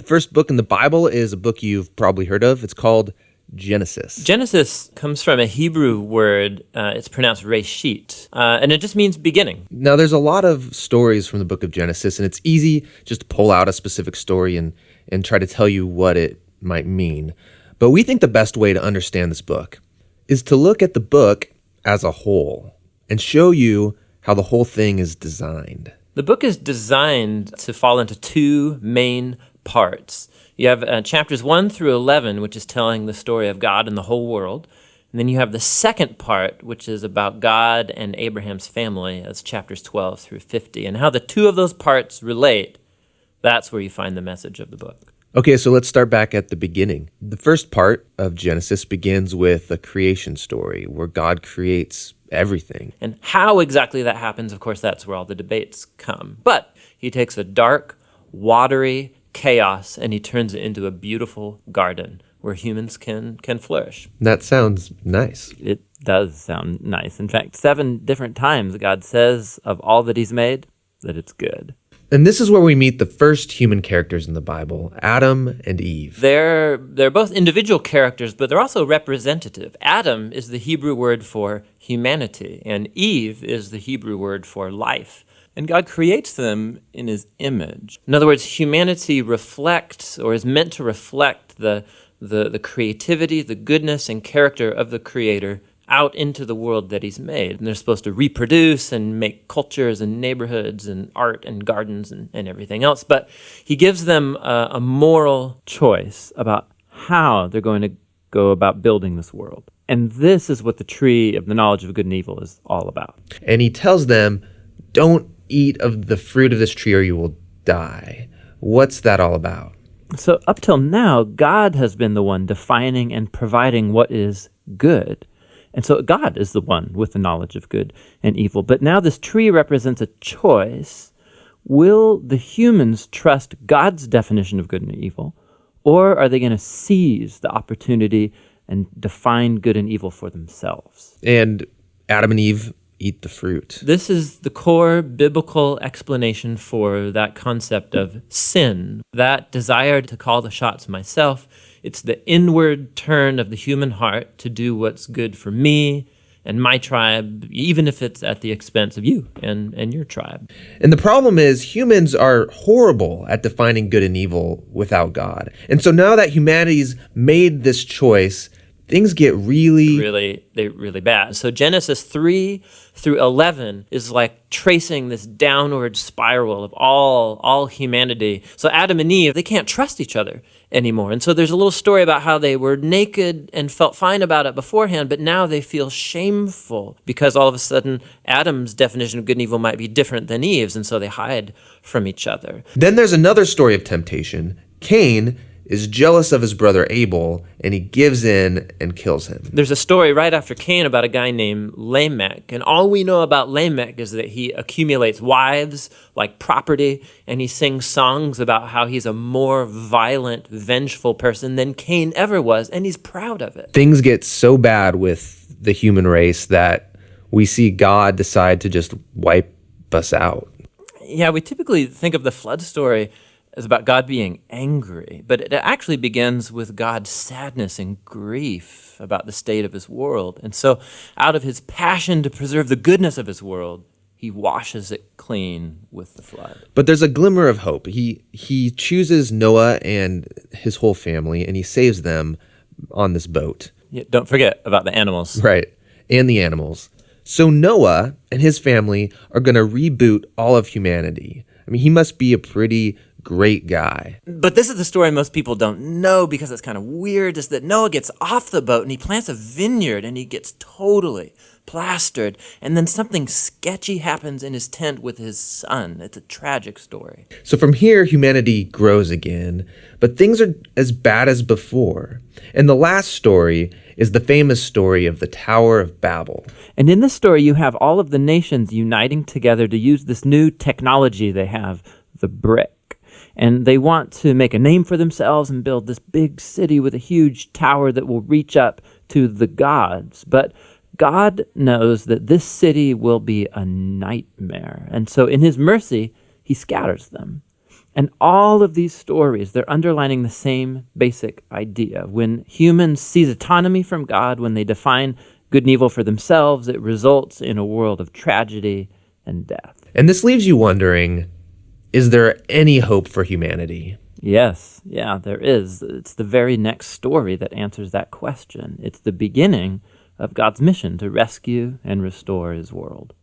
first book in the Bible is a book you've probably heard of. It's called Genesis. Genesis comes from a Hebrew word. It's pronounced reshit, and it just means beginning. Now, there's a lot of stories from the book of Genesis, and it's easy just to pull out a specific story and try to tell you what it might mean. But we think the best way to understand this book is to look at the book as a whole and show you how the whole thing is designed. The book is designed to fall into two main parts. You have chapters 1 through 11, which is telling the story of God and the whole world. And then you have the second part, which is about God and Abraham's family, as chapters 12 through 50. And how the two of those parts relate, that's where you find the message of the book. Okay, so let's start back at the beginning. The first part of Genesis begins with a creation story where God creates everything. And how exactly that happens, of course, that's where all the debates come. But he takes a dark, watery chaos and he turns it into a beautiful garden where humans can flourish. That sounds nice. It does sound nice. In fact, 7 different times God says of all that he's made that it's good. And this is where we meet the first human characters in the Bible, Adam and Eve. They're both individual characters, but they're also representative. Adam is the Hebrew word for humanity, and Eve is the Hebrew word for life. And God creates them in his image. In other words, humanity reflects, or is meant to reflect, the creativity, the goodness, and character of the Creator out into the world that he's made. And they're supposed to reproduce and make cultures and neighborhoods and art and gardens and everything else. But he gives them a moral choice about how they're going to go about building this world. And this is what the tree of the knowledge of good and evil is all about. And he tells them, don't eat of the fruit of this tree or you will die. What's that all about? So up till now, God has been the one defining and providing what is good. And so God is the one with the knowledge of good and evil. But now this tree represents a choice. Will the humans trust God's definition of good and evil, or are they going to seize the opportunity and define good and evil for themselves? And Adam and Eve eat the fruit. This is the core biblical explanation for that concept of sin, that desire to call the shots myself. It's the inward turn of the human heart to do what's good for me and my tribe, even if it's at the expense of you and your tribe. And the problem is humans are horrible at defining good and evil without God. And so now that humanity's made this choice, things get really bad. So Genesis 3 through 11 is like tracing this downward spiral of all humanity. So Adam and Eve, they can't trust each other anymore. And so there's a little story about how they were naked and felt fine about it beforehand, but now they feel shameful because all of a sudden Adam's definition of good and evil might be different than Eve's, and so they hide from each other. Then there's another story of temptation. Cain is jealous of his brother Abel, and he gives in and kills him. There's a story right after Cain about a guy named Lamech, and all we know about Lamech is that he accumulates wives like property, and he sings songs about how he's a more violent, vengeful person than Cain ever was, and he's proud of it. Things get so bad with the human race that we see God decide to just wipe us out. Yeah, we typically think of the flood story is about God being angry, but it actually begins with God's sadness and grief about the state of his world. And so out of his passion to preserve the goodness of his world, he washes it clean with the flood. But there's a glimmer of hope. He chooses Noah and his whole family, and he saves them on this boat. Yeah, don't forget about the animals. Right, and the animals. So Noah and his family are going to reboot all of humanity. I mean, he must be a pretty great guy. But this is the story most people don't know because it's kind of weird, is that Noah gets off the boat and he plants a vineyard and he gets totally plastered. And then something sketchy happens in his tent with his son. It's a tragic story. So from here, humanity grows again, but things are as bad as before. And the last story is the famous story of the Tower of Babel. And in this story, you have all of the nations uniting together to use this new technology they have, the brick. And they want to make a name for themselves and build this big city with a huge tower that will reach up to the gods. But God knows that this city will be a nightmare. And so in his mercy, he scatters them. And all of these stories, they're underlining the same basic idea. When humans seize autonomy from God, when they define good and evil for themselves, it results in a world of tragedy and death. And this leaves you wondering, is there any hope for humanity? Yes, yeah, there is. It's the very next story that answers that question. It's the beginning of God's mission to rescue and restore his world.